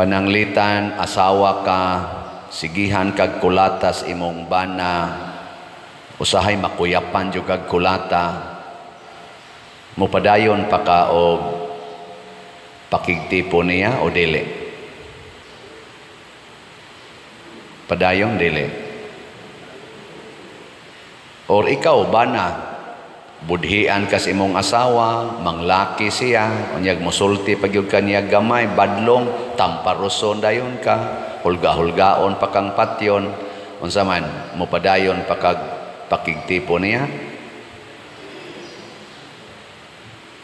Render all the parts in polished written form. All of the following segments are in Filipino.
Pananglitan, asawa ka, sigihan kag kulatas imong bana, usahay makuyapan jud kag kulata, mupadayon pa ka og pakigtipo niya o dili? Padayon dili? Or ikaw bana, budhian kas imong asawa, manglaki siya, unyag musulti pagyud kaniya gamay, badlong, tamparuson dayon ka, hulga-hulgaon pa kang patyon, unsa man, mupadayon pa kag pakigtipo niya?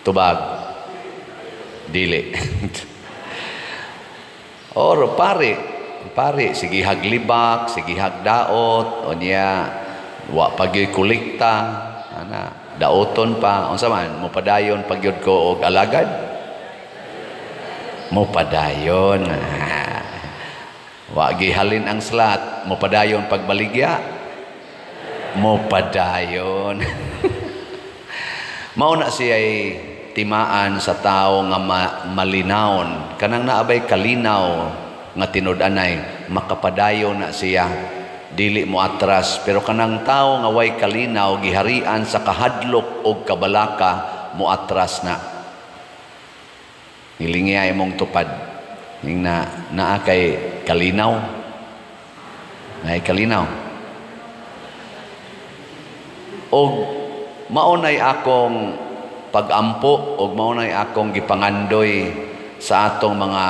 Tubag? Dili. Or pare, sige haglibak, sige hagdaot, unya, wa pagyoy kulikta, ana, daoton pa, unsa man, mupadayon pagyud ko og alagad? Mupadayon. Wa gihalin ang slat, mupadayon pagbaligya? Mupadayon. Mao na siya'y timaan sa tao nga malinawon, kanang naabay kalinaw nga tinud-anay, makapadayon na siya, dili mo atras. Pero kanang tao nga way kalinaw, giharian sa kahadlok o kabalaka, mo atras na. Nilingya imong tupad. Ning naa kay kalinaw. Nay kalinaw. Og maunay akong pagampo, og maunay akong gipangandoy sa atong mga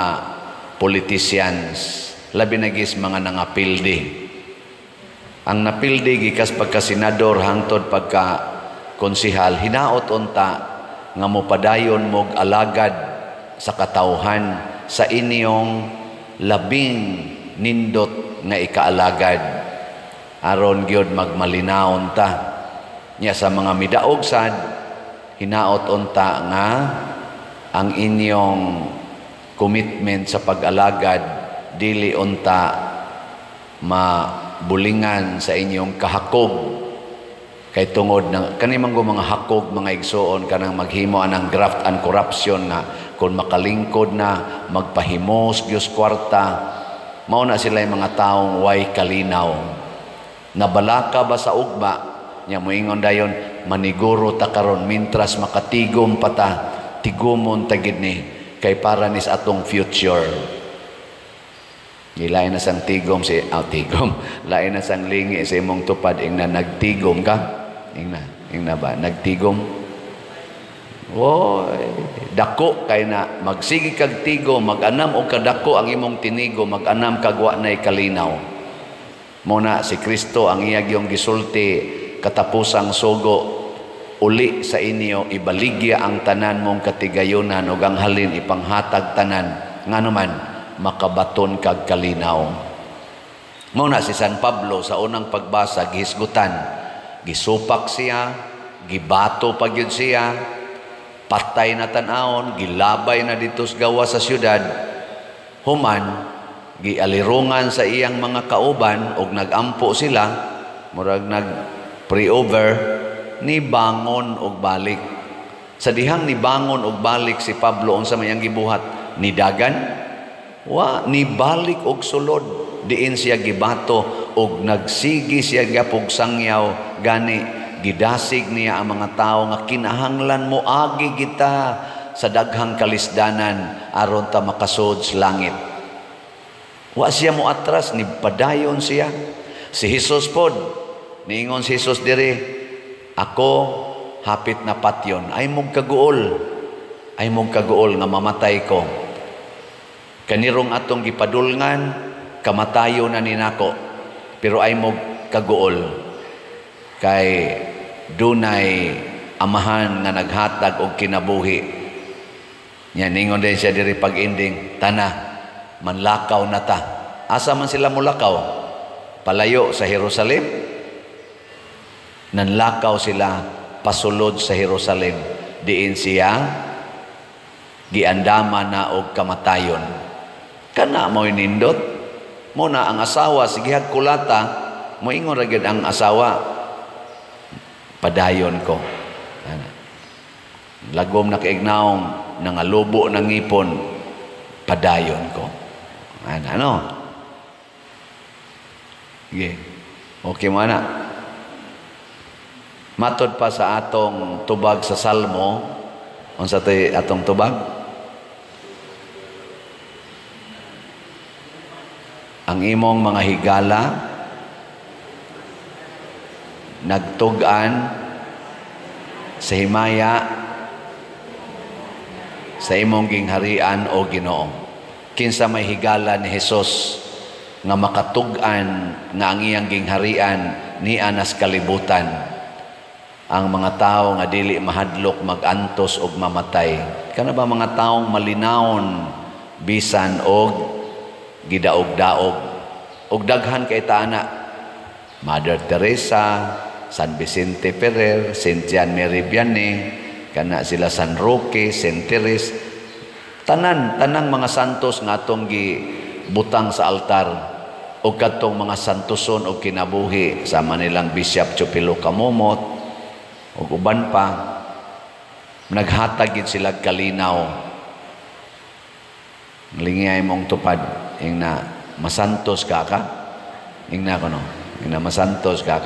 politicians, labi na gis mga nangapildi. Ang napildi gikas pagka senador hangtod pagka konsihal, hinaot unta nga mopadayon mog alagad sa katawhan sa inyong labing nindot nga ikaalagad, aron gyud magmalinawon ta nya sa mga midaog sad, hinaot unta nga ang inyong commitment sa pag-alagad dili unta mabulingan sa inyong kahakog, kay tungod na kanimang mga hakog mga igsoon kanang maghimo anang graft and corruption nga kung makalingkod na magpahimos Diyos kwarta, mao na sila yung mga taong way kalinaw. Nabalaka ba sa ugma nya moingon dayon, maniguro ta karon mintras makatigom pa ta, tigumon ta gid ni kay para nis atong future. Lain na sang tigom si tigom, lain na sang lingi sa imong tupad ingna nagtigom ka, ingna ba nagtigom? Oy, dako kay na magsigi kag tigo, mag-anam og kadako ang imong tinigo, mag-anam kag wa nay kalinaw. Muna si Kristo ang iyang yung gisulti katapusang sugo, uli sa inyo ibaligya ang tanan mong katigayunan ug ang halin ipanghatag tanan nganuman makabaton kag kalinaw. Muna si San Pablo sa unang pagbasa gihisgutan, gisupak siya, gibato pagyud siya, patay na tan-aon, gilabay na dito sa gawa sa syudad, human gialirungan sa iyang mga kauban og nagampo sila, murag nag pre-over, ni bangon og balik. Sa dihang ni bangon og balik si Pablo, unsa may ang gibuhat? Ni dagan? Wa, ni balik og sulod. Diin siya gibato og nagsigi siya gapog sangyaw gani. Gidasig niya ang mga tao nga kinahanglan mo agi kita sa daghang kalisdanan aron ta makasud sa langit. Wa siya mo atras, ni padayon siya. Si Jesus pod, niingon si Jesus diri, ako hapit na patyon, ay mong kaguol nga mamatay ko. Kanirong atong gipadulngan, kamatayo na ninako, pero ay mong kaguol. Kay dunay amahan nga naghatag og kinabuhi. Yan, ningon din siya diri pag-ending, tana, manlakaw na ta. Asa man sila mulakaw? Palayo sa Jerusalem? Nanlakaw sila pasulod sa Jerusalem. Diin siya giandama na og kamatayon. Kana mo'y nindot. Muna ang asawa, sige kulata, moingon ra gyud ang asawa, padayon ko. Lagom na kaignaong nangalubo ng ipon, padayon ko. Ano? Sige. Okay mo na. Matod pa sa atong tubag sa Salmo, unsa tay atong tubag? Ang imong mga higala nagtug-an sa himaya sa imong gingharian o Ginoo. Kinsa may higala ni Hesus nga makatug-an nga ang iyang gingharian niya nas kalibutan. Ang mga tao nga dili mahadlok magantos og mamatay. Kana ba mga taong malinawon bisan og gidaog-daog. Og daghan kay taana. Mother Teresa, San Vicente Ferrer, Saint John Mary Vianney, kana sila San Roque, Saint Therese, tanang mga santos nga atong gibutang sa altar o kadtong mga santoson o kinabuhi sa Manilang Bishop Chupilo Kamumot o uban pa, naghatag gid sila kalinaw. Lingay mong tupad ing na masantos ka ing na kono ing na masantos ka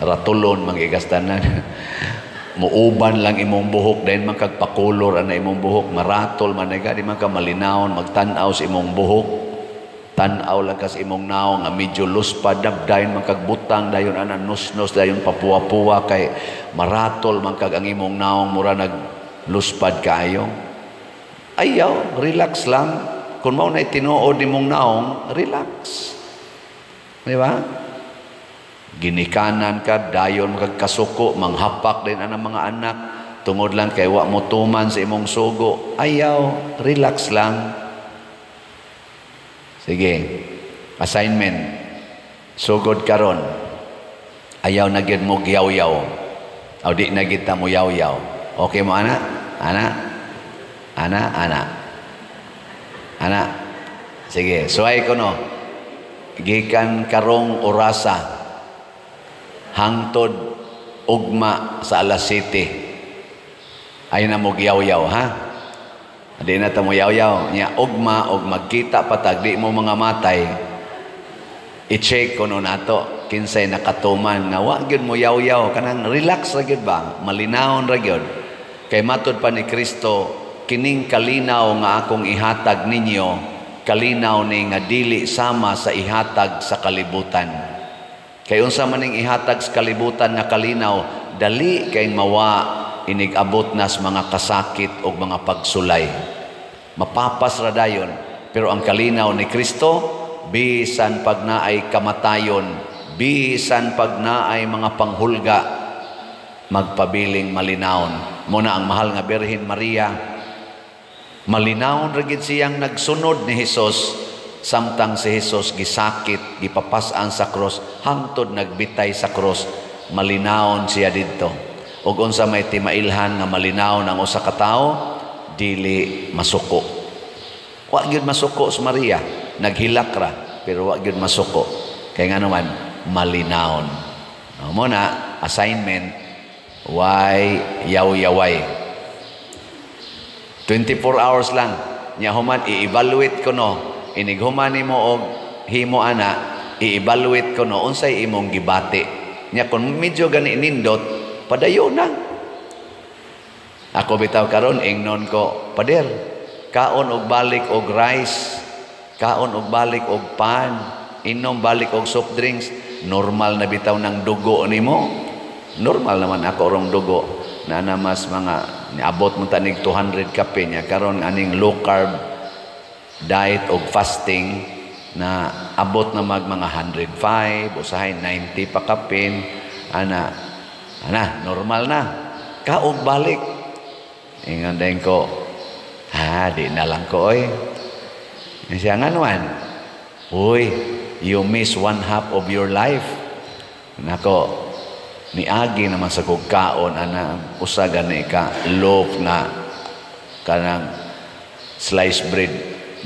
ratulon magigastanan muuban lang imong buhok dahil magkagpakulor ana imong buhok maratol man nga di man ka malinawon magtan-aw sa imong buhok tan-aw lang kas imong naong nga medyo luspad dayon magkagbutang dayon ana nusnos dayon papuwa-puwa kay maratol man kag ang imong naong mura nag luspad kaayo. Ayaw, relax lang. Kung mao na tinuod nimong naong, relax. Di ba? Ginikanan ka, dayon magkasuko, manghapak din ang mga anak, tungod lang kay wa mo tuman sa imong sugo. Ayaw, relax lang. Sige, assignment. Sugod karon. Ayaw na gid mo giyaw-yaw. O di na gid ta mo yaw-yaw. Okay mo ana? Ana. Sige, suway ko no. Gikan karong orasa hangtod ugma sa alas 7. Ay na mo giyaw-yaw ha. Di na ta mo yaw-yaw. Nya ugma og magkita patag di mo mga matay. I-check ko no nato kinsay nakatuman nga wa gyud mo yaw-yaw kanang relax ra gyud ba? Malinawon ra gyud. Kay matod pa ni Kristo kining kalinaw nga akong ihatag ninyo, kalinaw ni nga dili sama sa ihatag sa kalibutan. Kay unsa man ning ihatag sa kalibutan nga kalinaw, dali kay mawa inig-abot nas mga kasakit o mga pagsulay. Mapapas ra dayon, pero ang kalinaw ni Kristo, bisan pag naay kamatayon, bisan pag naay mga panghulga, magpabiling malinawon. Muna ang mahal nga Birhen Maria, malinawon ra gid siyang nagsunod ni Hesus samtang si Hesus gisakit, gipapas-an sa cross, hangtod nagbitay sa cross, malinawon siya didto. Ug unsa may timailhan nga malinawon ang usa ka tawo, dili masuko. Wa gyud masuko si Maria, naghilak ra pero wa gyud masuko. Kay ngano man malinawon. Mo na assignment, why yaw-yaway. 24 hours lang. Nya human i-evaluate ko no. Inig human nimo og himo ana, i-evaluate ko no unsay imong gibati. Nya kun medyo gani nindot, padayon na. Ako bitaw karon ingnon ko, pader, kaon og balik og rice, kaon og balik og pan, inom balik og soft drinks, normal na bitaw ng dugo nimo. Normal naman ako rong dugo na mas mga niabot mo tanig 200 kape niya karon aning low carb diet og fasting na abot na mga 105 usahay 90 pa kapin ana normal na kaog balik ingon din ko di na lang ko oy siya nga naman uy you miss one half of your life nako niagi naman sa kugkaon ana usa gani ka loaf na kanang sliced bread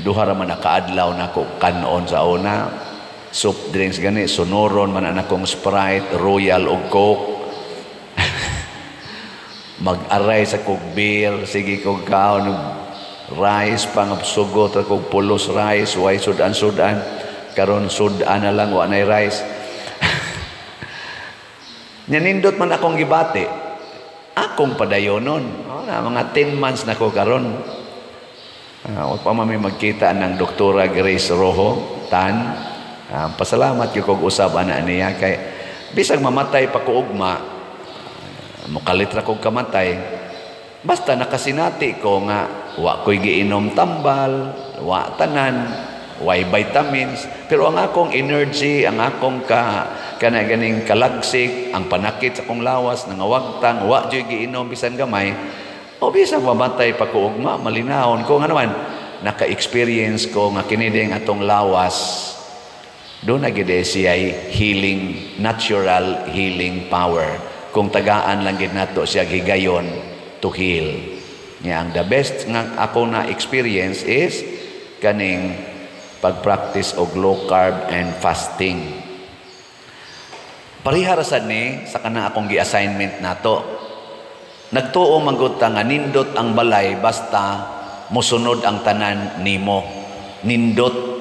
duha ra man nakaadlaw nako kanon sa una soft drinks gani sonoron man ana kong Sprite, Royal ug Coke mag-aray sa kog beer sige kog kaon rice pang sugot kog pulos rice, way sudan karon sudan na lang wa nay rice. Nyanindot man akong gibati, akong padayonon. Na mga 10 months na ko karon. O pa may magkita ng Doktora Grace Rojo Tan. Pasalamat yung kong usab ana niya kay bisag mamatay pa ko ugma, mukalit ra kong kamatay, basta nakasinati ko nga wa ko'y giinom tambal, wa tanan, way vitamins, pero ang akong energy, ang akong ganing kalagsik, ang panakit sa akong lawas, nangawagtang, wa jo'y giinom bisan gamay, o bisag mamatay pa ko ugma, malinahon ko nga naman, naka-experience ko nga kiniding atong lawas. Doon na gid siya healing, natural healing power. Kung tagaan lang gid nato siya gigayon to heal. Nga ang the best nga ako na experience is kaning pag-practice og low carb and fasting. Pariharasan ni sa kana akong gi-assignment nato. Nagtuo manggod ta nga nindot ang balay basta mosunod ang tanan nimo. Nindot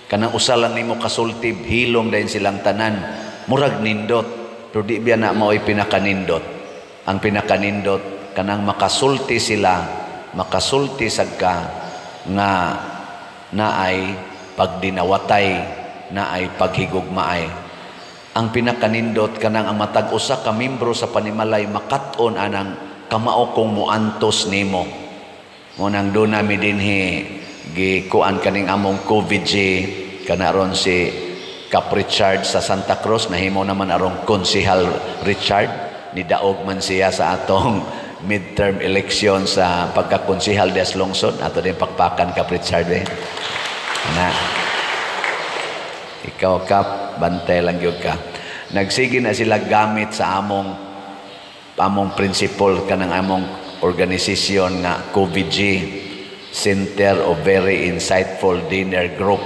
kanang usa lang nimo kasultib, hilom dayon silang tanan, murag nindot, pero di biya na mao'y pinakanindot. Ang pinakanindot, kanang makasulti sila, makasulti sagka nga naay pagdinawatay, naay paghigugmaay. Ang pinakanindot, kanang ang matag usa ka membro sa panimalay, makat-on anang kamao kong muantos nimo. Munang doon namin dinhi, gikuan kaning among COVID kanaron si Cap Richard sa Santa Cruz, nahimo naman arong Konsehal Richard, nidaog man siya sa atong midterm election sa pagkakonsehal des Lungsod, ato din pakpakan Cap Richard na ikaw Cap, bantay lang yun ka. Nagsige na sila gamit sa among principle kanang among organisasyon nga COVID Center of Very Insightful Dinner Group,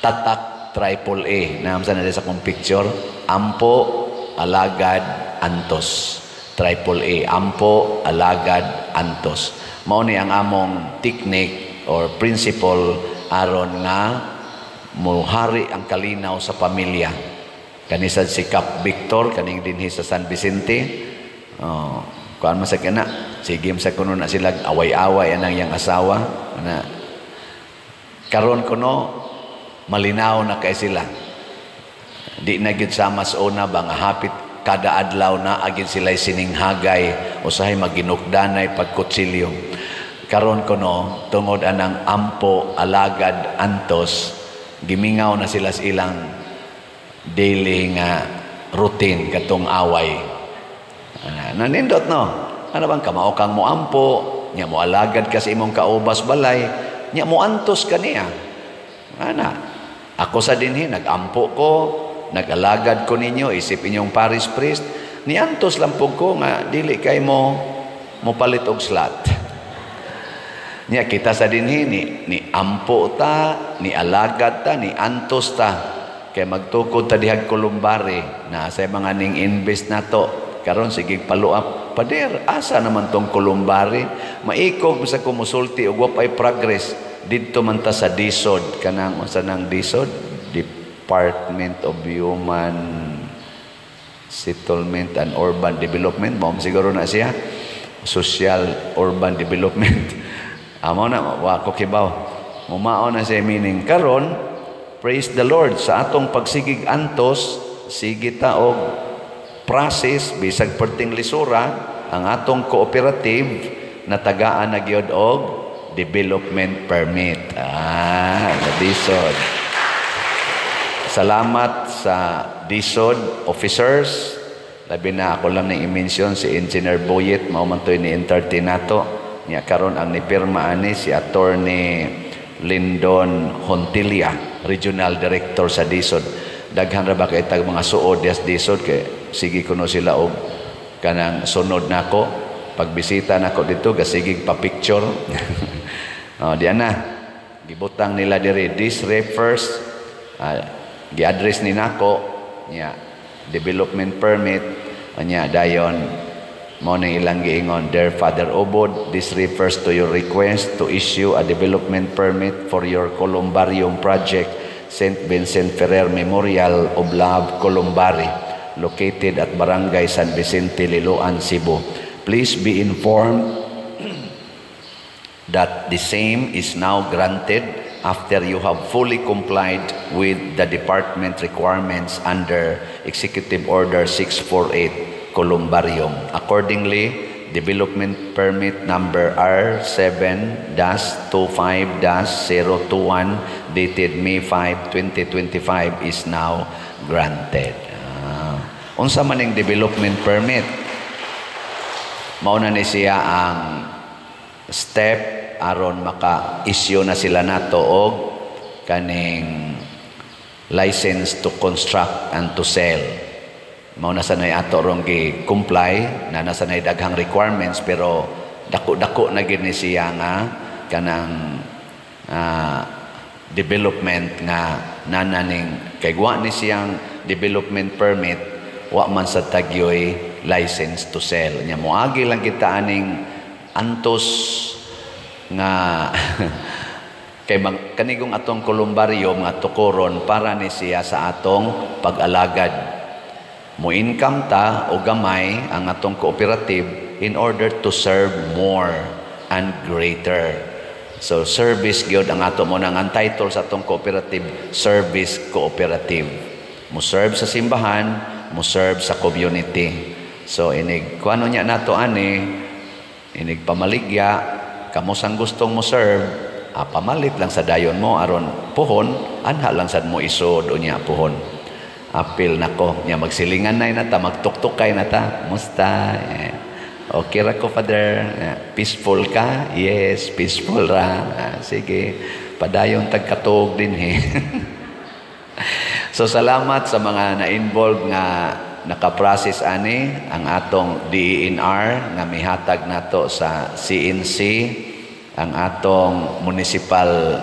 Tatak AAA, naamsa na sa akong picture, Ampo, Alagad, Antos. AAA, Ampo, Alagad, Antos. Mao ni ang among technique or principle aron nga muhari ang kalinaw sa pamilya. Kanisan si Cap Victor, kaning dinhi sa San Vicente, kuan man sa kana, sige sa kuno na sila away-away anang yang asawa na karon kuno malinaw na kay sila, di na gyud sama sa una ba nga hapit kada adlaw na agin sila sininghagay usahay maginukdanay pagkutsilyo. Karon kuno tungod anang Ampo, Alagad, Antos, gimingaw na sila sa ilang daily nga routine katong away. Nanindot no, ano bang kamao kang mo ampo, nya mo alagad ka sa imong kaubas balay, nya mo antos ka niya. Ana, ako sa dinhi nagampo ko, nagalagad ko ninyo, isip inyong parish priest, ni antos lang po ko nga dili kay mo palit og slot. Nya kita sa dinhi ni ampo ta, ni alagad ta, ni antos ta, kay magtukod ta dihag kulumbari na sa mga ning invest nato. Karon sige paluap, pader, asa naman tong kulumbari? Maikog sa kumusulti og wapay progress didto man ta sa DSOD, kanang usa nang DSOD, Department of Human Settlement and Urban Development, mao siguro na siya, Social Urban Development. Amo na wa ko kibaw. Mumao na siya meaning karon, praise the Lord sa atong pagsigig antos, sige ta og process bisag perting lisura ang atong cooperative na tagaan na gyud og development permit. DSOD. Salamat sa DSOD officers. Labi na ako lang i-mention si Engineer Boyet, mao man toy ni entertain nato. Nya karon ang nipirma ani si Attorney Lindon Hontilia, Regional Director sa DSOD. Daghan ra ba kay tag mga suod des DSOD kay sige kuno sila og kanang sunod nako pagbisita nako dito gasigig pa picture. Diyan na gibutang nila diri this refers gi-address ni nako nya development permit nya dayon Mao na ilang giingon, Dear Father Obod, this refers to your request to issue a development permit for your columbarium project, St. Vincent Ferrer Memorial of Love Columbari, located at Barangay San Vicente, Liloan, Cebu. Please be informed that the same is now granted after you have fully complied with the department requirements under Executive Order 648 Columbarium. Accordingly, development permit number R7-25-021 dated May 5, 2025 is now granted. Unsa man ning development permit? Mauna ni siya ang step aron maka-issue na sila nato og kaning license to construct and to sell. Mao na sanay ato rong gi-comply na nasanay daghang requirements pero dako-dako na gid ni siya nga kanang development nga nananing kay wa ni siyang development permit wa man sa tagyoy license to sell. Nya moagi lang kita aning antos nga kay kanigong atong columbarium nga tukoron para ni siya sa atong pag-alagad. Mo income ta o gamay ang atong cooperative in order to serve more and greater. So service gyud ang ato mo nang ang title sa atong cooperative, service cooperative. Mo serve sa simbahan, mo serve sa community. So inig kuano nya nato ani, inig pamaligya, kamo sang gustong mo serve, pamalit lang sa dayon mo aron puhon, anha lang sad mo isod unya puhon. Apil nako nya magsilingan na nata, magtuktukay nata. Musta? Okay ra ko, Father. Peaceful ka? Yes, peaceful ra. Sige, padayon tagkatog din he. So salamat sa mga na-involve nga nakaprocess ani ang atong DENR nga mihatag nato sa CNC, ang atong municipal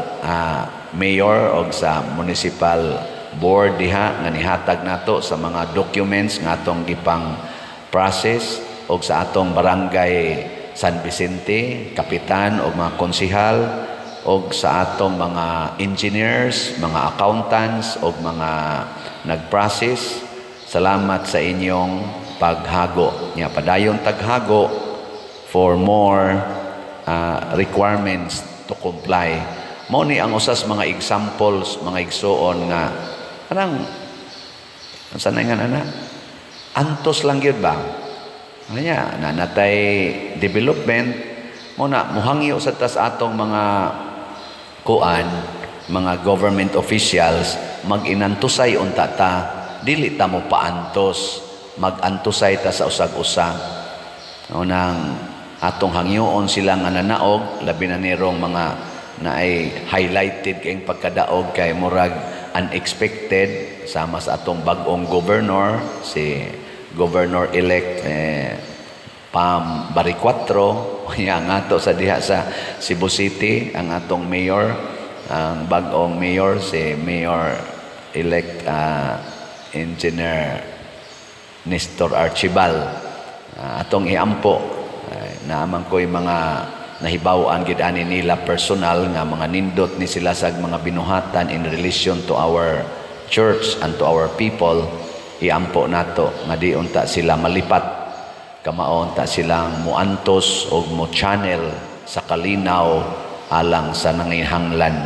mayor o sa municipal board diha nga nihatag nato sa mga documents nga atong gipang process o sa atong barangay San Vicente, kapitan o mga konsihal o sa atong mga engineers, mga accountants o mga nag-process. Salamat sa inyong paghago. Nya padayon taghago for more requirements to comply. Mao ni ang usas mga examples, mga igsuon nga parang sanay nga na antos lang yun ba? Kanya na natay development mo na muhangyo sa tas atong mga kuan, mga government officials mag-inantusay unta ta, dili ta mo paantos, mag-antusay ta sa usag-usa. Unang atong hangyoon silang ananaog, labi na nirong mga na ay highlighted kayong pagkadaog kay murag unexpected sama sa atong bag-ong governor, si Governor-elect Pam Baricuatro, yang ato sa diha sa Cebu City, ang atong mayor, ang bag-ong mayor, si Mayor-elect Engineer Nestor Archibal. Atong iampo, naamang ko'y mga nahibaw-an gid ani nila personal nga mga nindot ni sila sa mga binuhatan in relation to our church and to our people. Iampo nato nga di unta sila malipat, kamaon ta silang muantos o mo channel sa kalinaw alang sa nangihanglan